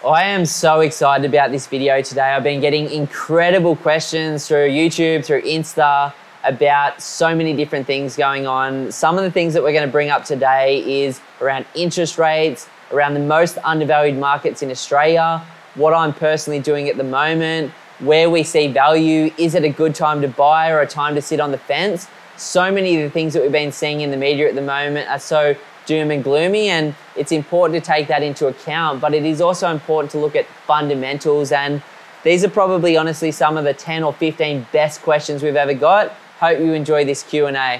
I am so excited about this video today. I've been getting incredible questions through YouTube, through Insta, about so many different things going on. Some of the things that we're going to bring up today is around interest rates, around the most undervalued markets in Australia, what I'm personally doing at the moment, where we see value, is it a good time to buy or a time to sit on the fence? So many of the things that we've been seeing in the media at the moment are so doom and gloomy, and it's important to take that into account, but it is also important to look at fundamentals, and these are probably honestly some of the 10 or 15 best questions we've ever got. Hope you enjoy this Q&A.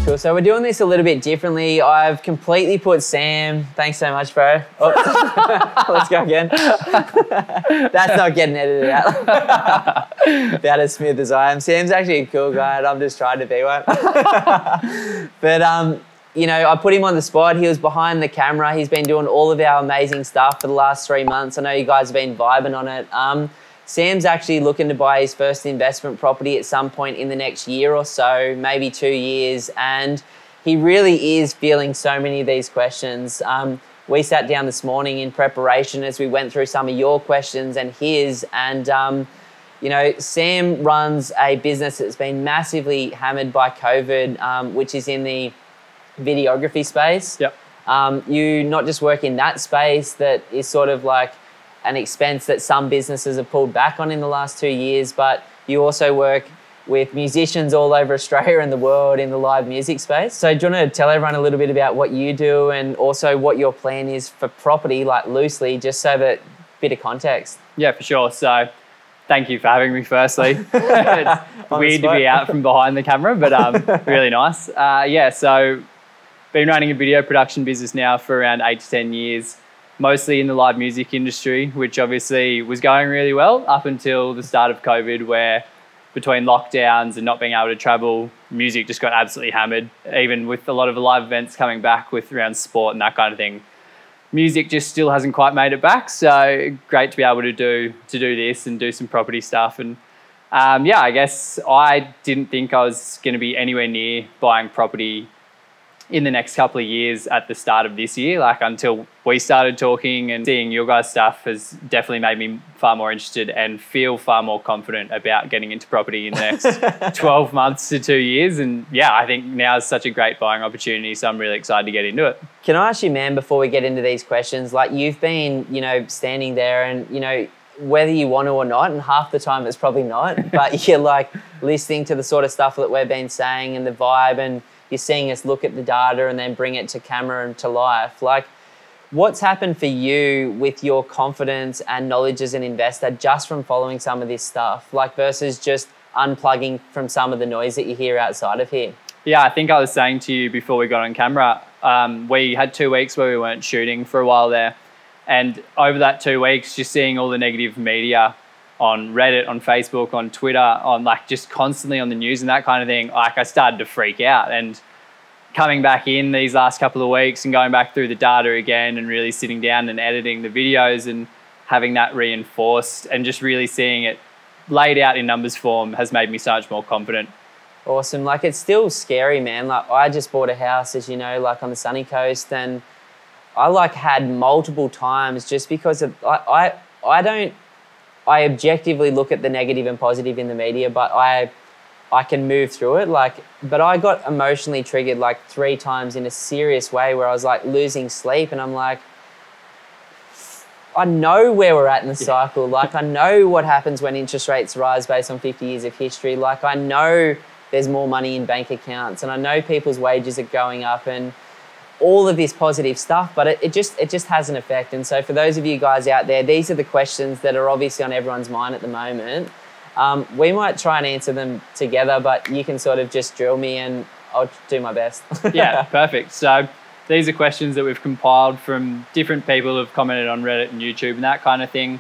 Cool, so we're doing this a little bit differently. I've completely put Sam, thanks so much, bro. Oh, let's go again. That's not getting edited out. About as smooth as I am. Sam's actually a cool guy and I'm just trying to be one. But, you know, I put him on the spot. He was behind the camera. He's been doing all of our amazing stuff for the last 3 months. I know you guys have been vibing on it. Sam's actually looking to buy his first investment property at some point in the next year or so, maybe 2 years, and he really is feeling so many of these questions. We sat down this morning in preparation as we went through some of your questions and his, and you know, Sam runs a business that's been massively hammered by COVID, which is in the videography space. Yep. You not just work in that space that is sort of like an expense that some businesses have pulled back on in the last 2 years, but you also work with musicians all over Australia and the world in the live music space. So do you want to tell everyone a little bit about what you do and also what your plan is for property, like loosely, just so that bit of context? Yeah, for sure. So thank you for having me firstly. It's weird to be out from behind the camera, but really nice. Yeah, so been running a video production business now for around 8 to 10 years. Mostly in the live music industry, which obviously was going really well up until the start of COVID, where between lockdowns and not being able to travel, music just got absolutely hammered. Even with a lot of the live events coming back with around sport and that kind of thing, music just still hasn't quite made it back. So great to be able to do this and do some property stuff. And yeah, I guess I didn't think I was going to be anywhere near buying property in the next couple of years at the start of this year, like until we started talking, and seeing your guys' stuff has definitely made me far more interested and feel far more confident about getting into property in the next 12 months to 2 years. And yeah, I think now is such a great buying opportunity, so I'm really excited to get into it. Can I ask you, man, before we get into these questions, like you've been, you know, standing there and, you know, whether you want to or not, and half the time it's probably not, but you're like listening to the sort of stuff that we've been saying and the vibe, and you're seeing us look at the data and then bring it to camera and to life. Like, what's happened for you with your confidence and knowledge as an investor just from following some of this stuff, like versus just unplugging from some of the noise that you hear outside of here? Yeah, I think I was saying to you before we got on camera, we had 2 weeks where we weren't shooting for a while there. And over that 2 weeks, just seeing all the negative media on Reddit, on Facebook, on Twitter, on like just constantly on the news and that kind of thing, like I started to freak out. And coming back in these last couple of weeks and going back through the data again and really sitting down and editing the videos and having that reinforced and just really seeing it laid out in numbers form has made me so much more confident. Awesome. Like, it's still scary, man. Like, I just bought a house, as you know, like on the sunny coast, and I like had multiple times just because of, I objectively look at the negative and positive in the media, but I can move through it. Like, but I got emotionally triggered like 3 times in a serious way where I was like losing sleep, and I'm like, I know where we're at in the cycle. Like, I know what happens when interest rates rise based on 50 years of history. Like, I know there's more money in bank accounts, and I know people's wages are going up, and all of this positive stuff, but it just has an effect. And so for those of you guys out there, these are the questions that are obviously on everyone's mind at the moment. We might try and answer them together, but you can sort of just drill me and I'll do my best. Yeah, perfect. So these are questions that we've compiled from different people who've commented on Reddit and YouTube and that kind of thing.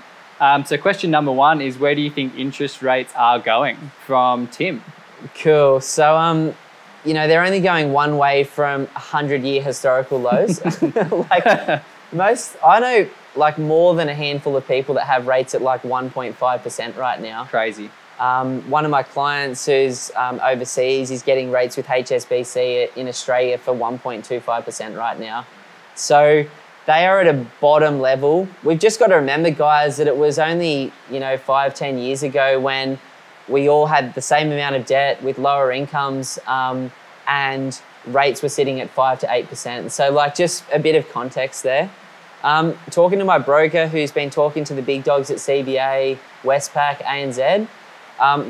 So question number 1 is, where do you think interest rates are going? From Tim. Cool. So, you know, they're only going one way from 100-year historical lows. Like I know like more than a handful of people that have rates at like 1.5% right now. Crazy. One of my clients who's overseas is getting rates with HSBC in Australia for 1.25% right now. So they are at a bottom level. We've just got to remember, guys, that it was only, 5-10 years ago when we all had the same amount of debt with lower incomes, and rates were sitting at 5 to 8%. So just a bit of context there. Talking to my broker who's been talking to the big dogs at CBA, Westpac, ANZ,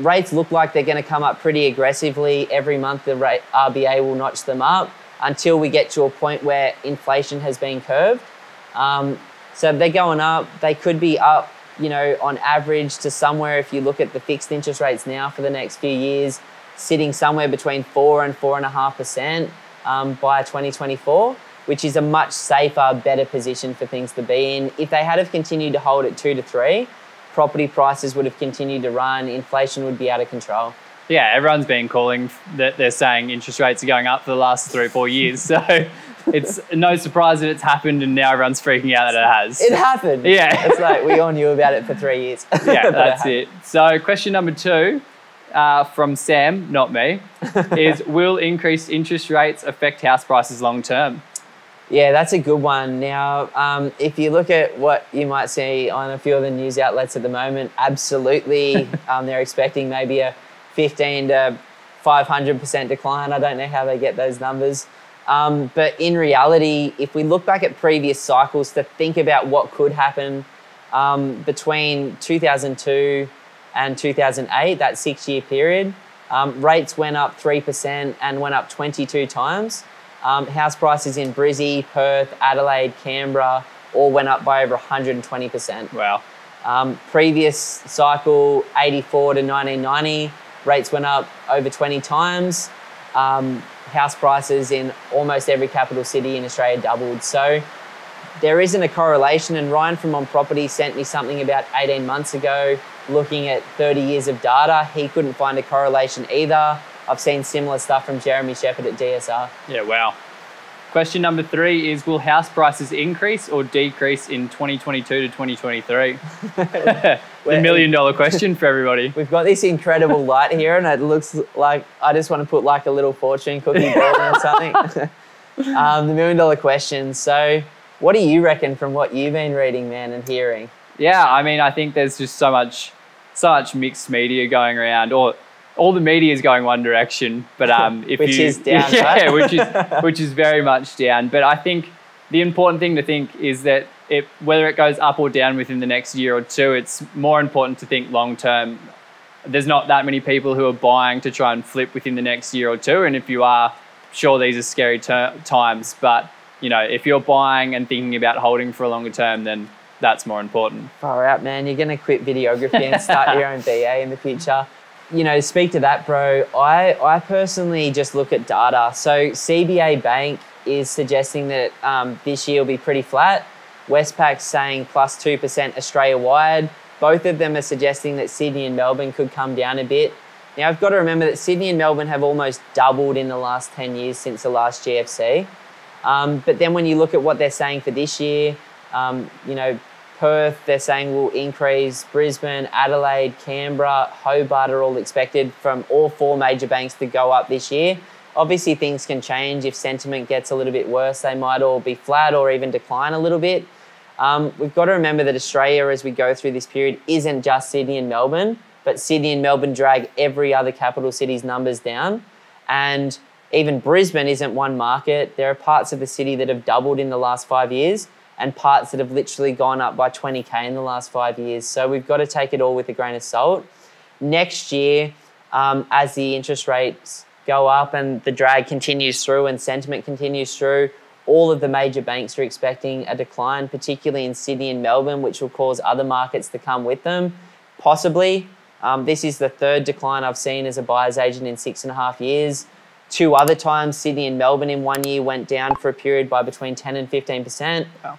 rates look like they're going to come up pretty aggressively. Every month the RBA will notch them up until we get to a point where inflation has been curbed. So they're going up. They could be up, on average to somewhere, if you look at the fixed interest rates now for the next few years, sitting somewhere between 4 and 4.5% by 2024, which is a much safer, better position for things to be in. If they had have continued to hold at 2 to 3, property prices would have continued to run, inflation would be out of control. Yeah, everyone's been calling that they're saying interest rates are going up for the last 3 or 4 years. So it's no surprise that it's happened and now everyone's freaking out that it has. It happened. Yeah. It's like we all knew about it for 3 years. Yeah, that's it. So question number 2 from Sam, not me, is will increased interest rates affect house prices long term? Yeah, that's a good one. Now, if you look at what you might see on a few of the news outlets at the moment, absolutely, they're expecting maybe a 15 to 500% decline. I don't know how they get those numbers. But in reality, if we look back at previous cycles to think about what could happen between 2002 and 2008, that 6-year period, rates went up 3% and went up 22 times. House prices in Brizzy, Perth, Adelaide, Canberra all went up by over 120%. Wow. Previous cycle, 84 to 1990, rates went up over 20 times. House prices in almost every capital city in Australia doubled. So there isn't a correlation. And Ryan from On Property sent me something about 18 months ago looking at 30 years of data. He couldn't find a correlation either. I've seen similar stuff from Jeremy Shepherd at DSR. Yeah, wow. Question number 3 is, will house prices increase or decrease in 2022 to 2023? The $1 million question for everybody. We've got this incredible light here and it looks like I just want to put like a little fortune cookie ball or something. The $1 million question. So what do you reckon from what you've been reading, man, and hearing? Yeah, I mean, I think there's just so much mixed media going around, or all the media is going one direction, but which is down, yeah, right? which is very much down. But I think the important thing to think is that whether it goes up or down within the next year or two, it's more important to think long term. There's not that many people who are buying to try and flip within the next year or two, and if you are, sure, these are scary times. But if you're buying and thinking about holding for a longer term, then that's more important. Far out, man. You're going to quit videography and start your own BA in the future. To speak to that, bro, I personally just look at data. So CBA Bank is suggesting that this year will be pretty flat. Westpac's saying plus 2% Australia-wide. Both of them are suggesting that Sydney and Melbourne could come down a bit. Now, I've got to remember that Sydney and Melbourne have almost doubled in the last 10 years since the last GFC. But then when you look at what they're saying for this year, Perth, they're saying will increase. Brisbane, Adelaide, Canberra, Hobart are all expected from all 4 major banks to go up this year. Obviously, things can change. If sentiment gets a little bit worse, they might all be flat or even decline a little bit. We've got to remember that Australia, as we go through this period, isn't just Sydney and Melbourne, but Sydney and Melbourne drag every other capital city's numbers down. And even Brisbane isn't one market. There are parts of the city that have doubled in the last 5 years, and parts that have literally gone up by 20K in the last 5 years. So we've got to take it all with a grain of salt. Next year, as the interest rates go up and the drag continues through and sentiment continues through, all of the major banks are expecting a decline, particularly in Sydney and Melbourne, which will cause other markets to come with them. Possibly. This is the 3rd decline I've seen as a buyer's agent in 6.5 years. 2 other times, Sydney and Melbourne in 1 year went down for a period by between 10 and 15%. Wow.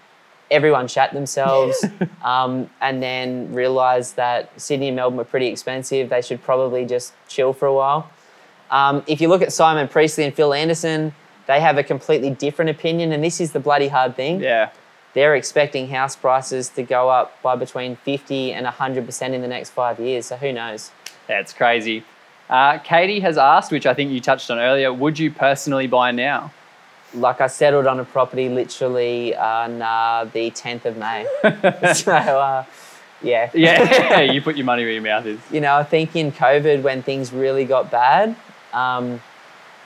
Everyone shat themselves and then realised that Sydney and Melbourne were pretty expensive. They should probably just chill for a while. If you look at Simon Priestley and Phil Anderson, they have a completely different opinion, and this is the bloody hard thing. Yeah. They're expecting house prices to go up by between 50 and 100% in the next 5 years, so who knows? Yeah, it's crazy. Katie has asked, which I think you touched on earlier, would you personally buy now? Like I settled on a property literally on the 10th of May. So, yeah. Yeah, you put your money where your mouth is. You know, I think in COVID when things really got bad,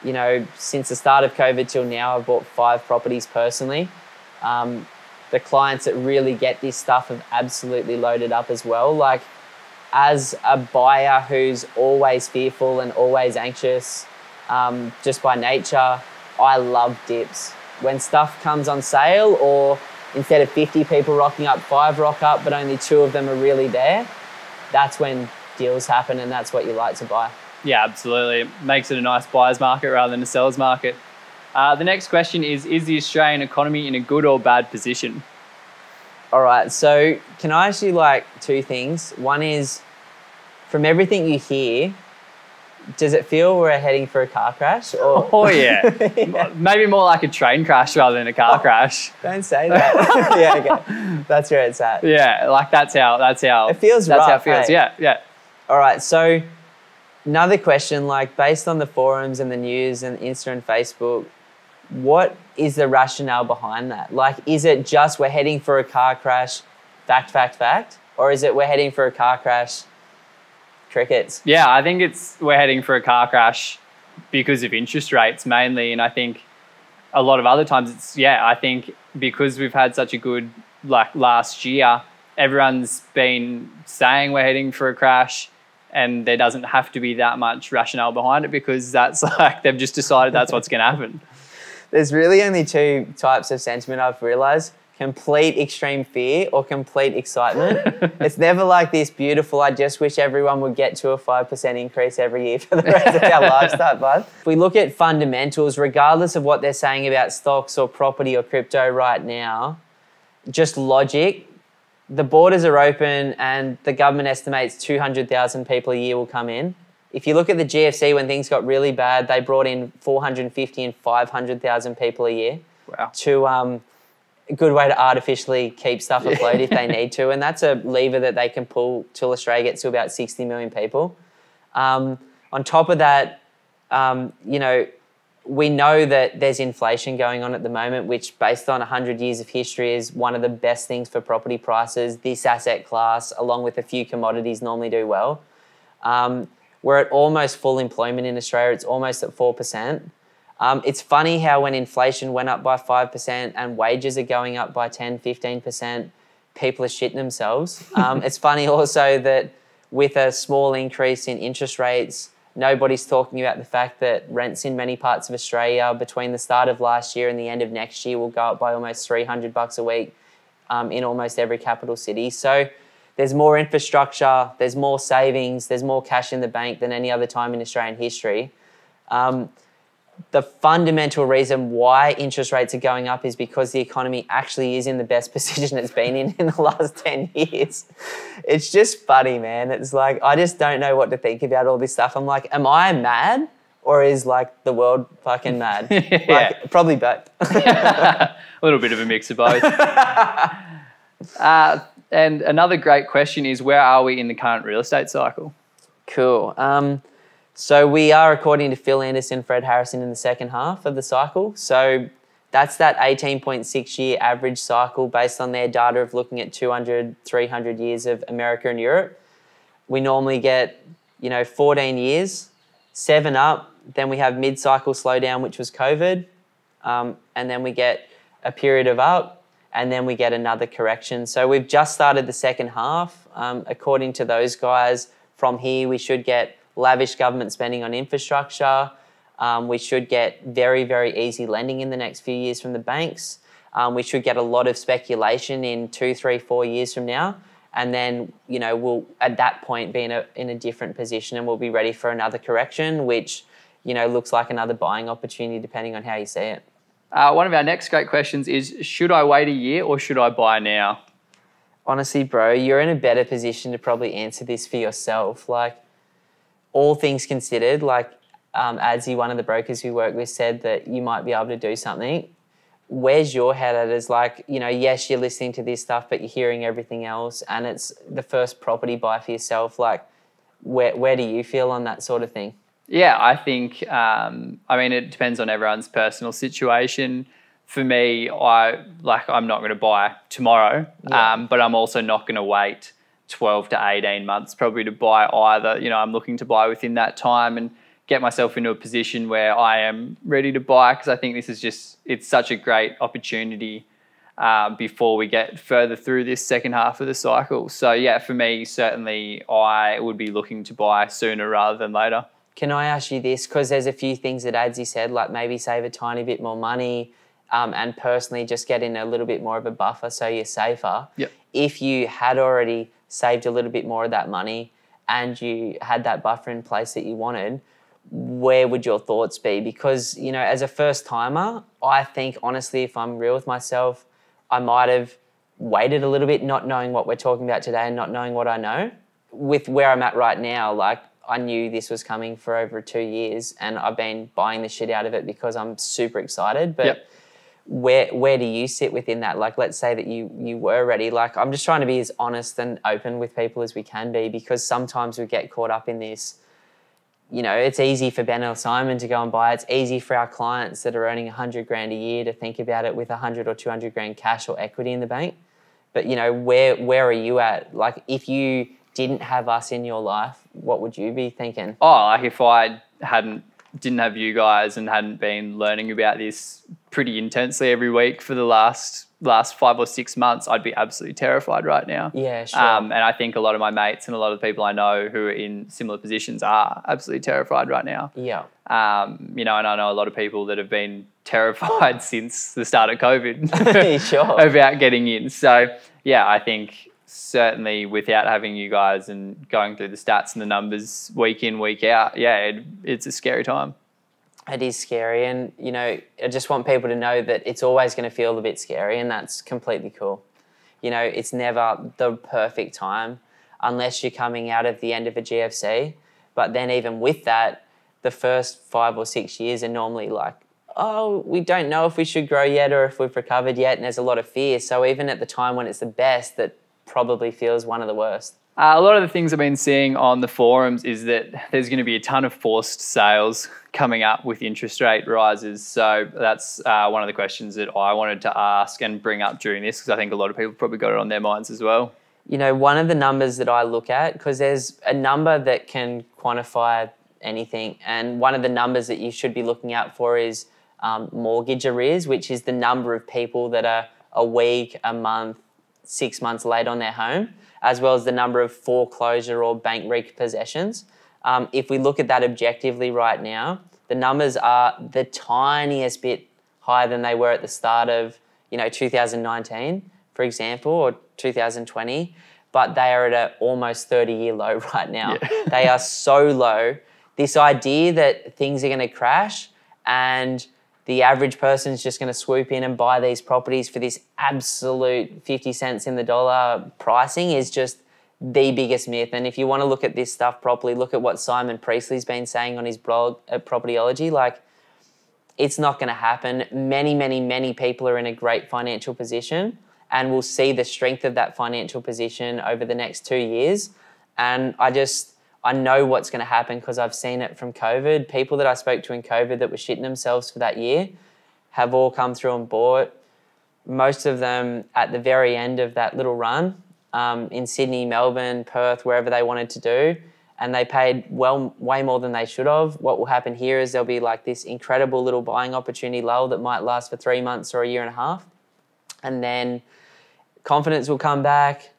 you know, since the start of COVID till now, I've bought 5 properties personally. The clients that really get this stuff have absolutely loaded up as well. Like, as a buyer who's always fearful and always anxious, just by nature, I love dips. When stuff comes on sale, or instead of 50 people rocking up, 5 rock up, but only 2 of them are really there, that's when deals happen, and that's what you like to buy. Yeah, absolutely. It makes it a nice buyer's market rather than a seller's market. The next question is the Australian economy in a good or bad position? All right, so can I ask you like 2 things? One is, from everything you hear, does it feel we're heading for a car crash? Or? Oh, yeah. Yeah. Maybe more like a train crash rather than a car crash. Don't say that. Yeah, okay. That's where it's at. Yeah, like that's how it feels that's rough, how it feels. hey? Yeah. All right, so another question, like based on the forums and the news and Insta and Facebook, what is the rationale behind that? Like, is it just we're heading for a car crash, fact? Or is it we're heading for a car crash, crickets? Yeah, I think we're heading for a car crash because of interest rates mainly. And I think a lot of other times I think because we've had such a good, like last year, everyone's been saying we're heading for a crash, and there doesn't have to be that much rationale behind it because that's like, they've just decided that's what's going to happen. There's really only 2 types of sentiment I've realised: complete extreme fear or complete excitement. It's never like this beautiful, I just wish everyone would get to a 5% increase every year for the rest of our lives type vibe. If we look at fundamentals, regardless of what they're saying about stocks or property or crypto right now, just logic, the borders are open and the government estimates 200,000 people a year will come in. If you look at the GFC, when things got really bad, they brought in 450 and 500,000 people a year. Wow. To a good way to artificially keep stuff afloat if they need to. And that's a lever that they can pull till Australia gets to about 60 million people. On top of that, you know, we know that there's inflation going on at the moment, which based on 100 years of history is one of the best things for property prices. This asset class, along with a few commodities, normally do well. We're at almost full employment in Australia. It's almost at 4%. It's funny how when inflation went up by 5% and wages are going up by 10, 15%, people are shitting themselves. It's funny also that with a small increase in interest rates, nobody's talking about the fact that rents in many parts of Australia between the start of last year and the end of next year will go up by almost $300 a week in almost every capital city. So there's more infrastructure, there's more savings, there's more cash in the bank than any other time in Australian history. The fundamental reason why interest rates are going up is because the economy actually is in the best position it's been in the last 10 years. It's just funny, man. It's like, I just don't know what to think about all this stuff. I'm like, am I mad or is like the world fucking mad? Yeah. Like, probably both. A little bit of a mix of both. And another great question is, where are we in the current real estate cycle? Cool. So we are, according to Phil Anderson, Fred Harrison, in the second half of the cycle. So that's that 18.6 year average cycle based on their data of looking at 200, 300 years of America and Europe. We normally get, 14 years, 7 up. Then we have mid-cycle slowdown, which was COVID. And then we get a period of up, and then we get another correction. So we've just started the second half. According to those guys, from here we should get lavish government spending on infrastructure. We should get very, very easy lending in the next few years from the banks. We should get a lot of speculation in 2, 3, 4 years from now. And then, we'll at that point be in a different position, and we'll be ready for another correction, which, looks like another buying opportunity depending on how you see it. One of our next great questions is, should I wait a year or should I buy now? Honestly, bro, you're in a better position to probably answer this for yourself. Like, all things considered, Adzi, one of the brokers we work with, said that you might be able to do something. Where's your head at? Is yes, you're listening to this stuff, but you're hearing everything else, and it's the first property buy for yourself. Where do you feel on that sort of thing? Yeah, I think, I mean, it depends on everyone's personal situation. For me, I'm not going to buy tomorrow, but I'm also not going to wait 12 to 18 months probably to buy either. You know, I'm looking to buy within that time and get myself into a position where I am ready to buy, because I think this is just, it's such a great opportunity before we get further through this second half of the cycle. So yeah, for me, certainly I would be looking to buy sooner rather than later. Can I ask you this? Because there's a few things that Adsy said, like maybe save a tiny bit more money, and personally just get in a little bit more of a buffer so you're safer. Yep. If you had already saved a little bit more of that money and you had that buffer in place that you wanted, where would your thoughts be? Because, you know, as a first timer, I think honestly, if I'm real with myself, I might have waited a little bit, not knowing what we're talking about today and not knowing what I know. With where I'm at right now, like, I knew this was coming for over 2 years and I've been buying the shit out of it because I'm super excited. But yep. Where do you sit within that? Like, let's say that you were ready. Like, I'm just trying to be as honest and open with people as we can be, because sometimes we get caught up in this. You know, it's easy for Ben or Simon to go and buy. It's easy for our clients that are earning 100 grand a year to think about it with 100 or 200 grand cash or equity in the bank. But, you know, where are you at? Like, if you didn't have us in your life, what would you be thinking? Oh, like if I didn't have you guys and hadn't been learning about this pretty intensely every week for the last 5 or 6 months, I'd be absolutely terrified right now. Yeah, sure. And I think a lot of my mates and a lot of the people I know who are in similar positions are absolutely terrified right now. Yeah. You know, and I know a lot of people that have been terrified since the start of COVID Sure. about getting in. So yeah, I think certainly without having you guys and going through the stats and the numbers week in, week out, yeah, it's a scary time. It is scary, and, you know, I just want people to know that it's always going to feel a bit scary, and that's completely cool. You know, it's never the perfect time unless you're coming out of the end of a GFC. But then even with that, the first 5 or 6 years are normally like, oh, we don't know if we should grow yet or if we've recovered yet, and there's a lot of fear. So even at the time when it's the best, that probably feels one of the worst. A lot of the things I've been seeing on the forums is that there's going to be a ton of forced sales coming up with interest rate rises. So that's one of the questions that I wanted to ask and bring up during this, because I think a lot of people probably got it on their minds as well. You know, one of the numbers that I look at, because there's a number that can quantify anything, and one of the numbers that you should be looking out for is mortgage arrears, which is the number of people that are a week, a month, 6 months late on their home, as well as the number of foreclosure or bank repossessions. If we look at that objectively right now, the numbers are the tiniest bit higher than they were at the start of, you know, 2019, for example, or 2020, but they are at an almost 30-year low right now. Yeah. They are so low. This idea that things are going to crash and the average person is just going to swoop in and buy these properties for this absolute 50 cents in the dollar pricing is just the biggest myth. And if you want to look at this stuff properly, look at what Simon Priestley's been saying on his blog at Propertyology. Like, it's not going to happen. Many, many, many people are in a great financial position and will see the strength of that financial position over the next 2 years. And I know what's going to happen because I've seen it from COVID. People that I spoke to in COVID that were shitting themselves for that year have all come through and bought. Most of them at the very end of that little run in Sydney, Melbourne, Perth, wherever they wanted to do, and they paid way more than they should have. What will happen here is there'll be like this incredible little buying opportunity lull that might last for 3 months or a year and a half. And then confidence will come back,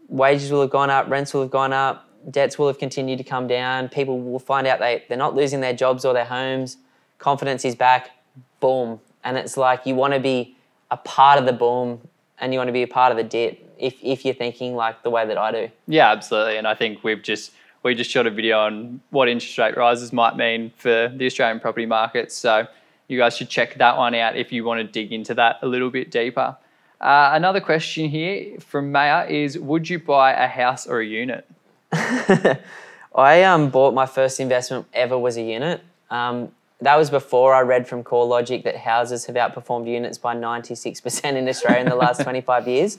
wages will have gone up, rents will have gone up, debts will have continued to come down. People will find out they're not losing their jobs or their homes. Confidence is back. Boom. And it's like you want to be a part of the boom and you want to be a part of the dip if you're thinking like the way that I do. Yeah, absolutely. And I think we just shot a video on what interest rate rises might mean for the Australian property market. So you guys should check that one out if you want to dig into that a little bit deeper. Another question here from Maya is, would you buy a house or a unit? I bought my first investment ever was a unit. That was before I read from CoreLogic that houses have outperformed units by 96% in Australia in the last 25 years.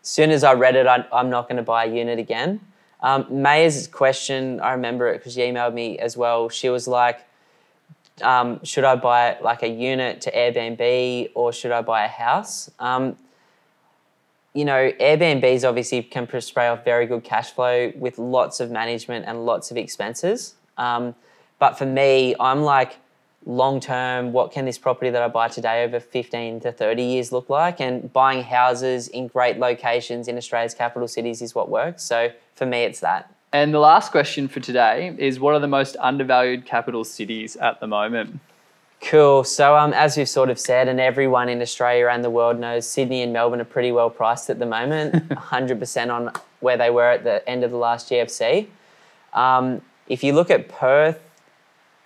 As soon as I read it, I'm not going to buy a unit again. Maya's question, I remember it because she emailed me as well. She was like, should I buy like a unit to Airbnb or should I buy a house? You know, Airbnbs obviously can spray off very good cash flow with lots of management and lots of expenses. But for me, I'm like, long term, what can this property that I buy today over 15 to 30 years look like? And buying houses in great locations in Australia's capital cities is what works. So for me, it's that. And the last question for today is, what are the most undervalued capital cities at the moment? Cool. So as we've sort of said, and everyone in Australia and the world knows, Sydney and Melbourne are pretty well priced at the moment, 100% on where they were at the end of the last GFC. If you look at Perth,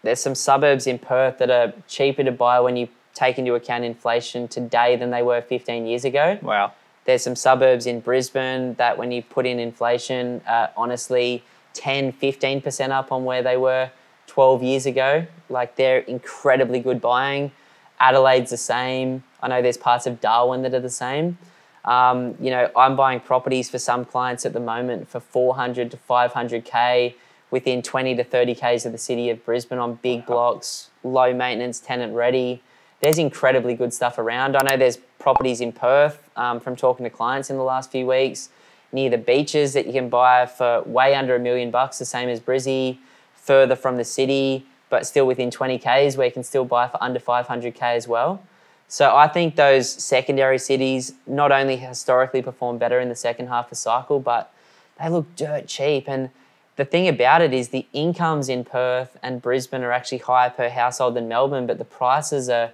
there's some suburbs in Perth that are cheaper to buy when you take into account inflation today than they were 15 years ago. Wow. There's some suburbs in Brisbane that when you put in inflation, honestly, 10, 15% up on where they were 12 years ago. Like, they're incredibly good buying. Adelaide's the same. I know there's parts of Darwin that are the same. You know, I'm buying properties for some clients at the moment for 400 to 500K within 20 to 30 Ks of the city of Brisbane on big blocks, low maintenance, tenant ready. There's incredibly good stuff around. I know there's properties in Perth from talking to clients in the last few weeks near the beaches that you can buy for way under $1 million, the same as Brizzy, further from the city, but still within 20 Ks where you can still buy for under 500K as well. So I think those secondary cities not only historically perform better in the second half of the cycle, but they look dirt cheap. And the thing about it is the incomes in Perth and Brisbane are actually higher per household than Melbourne, but the prices are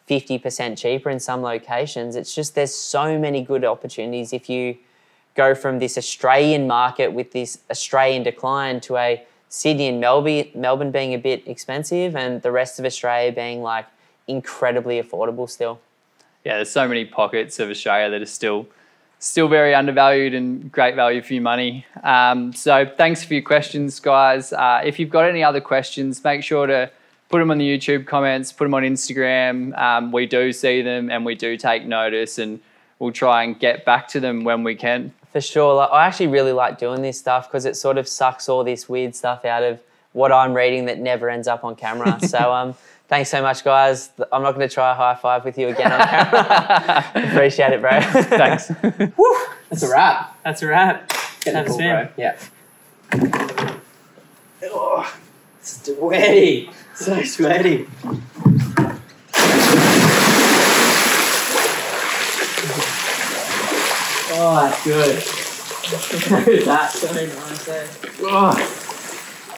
50% cheaper in some locations. It's just there's so many good opportunities if you go from this Australian market with this Australian decline to a Sydney and Melbourne being a bit expensive and the rest of Australia being like incredibly affordable still. Yeah, there's so many pockets of Australia that are still very undervalued and great value for your money. So thanks for your questions, guys. If you've got any other questions, make sure to put them on the YouTube comments, put them on Instagram. We do see them and we do take notice, and we'll try and get back to them when we can. For sure. Like, I actually really like doing this stuff because it sort of sucks all this weird stuff out of what I'm reading that never ends up on camera. So thanks so much, guys. I'm not going to try a high five with you again on camera. Appreciate it, bro. Thanks. Woo! That's a wrap. That's a wrap. Getting cool, bro. Yeah. Oh, sweaty. So sweaty. Oh, that's good. That's so nice. Oh.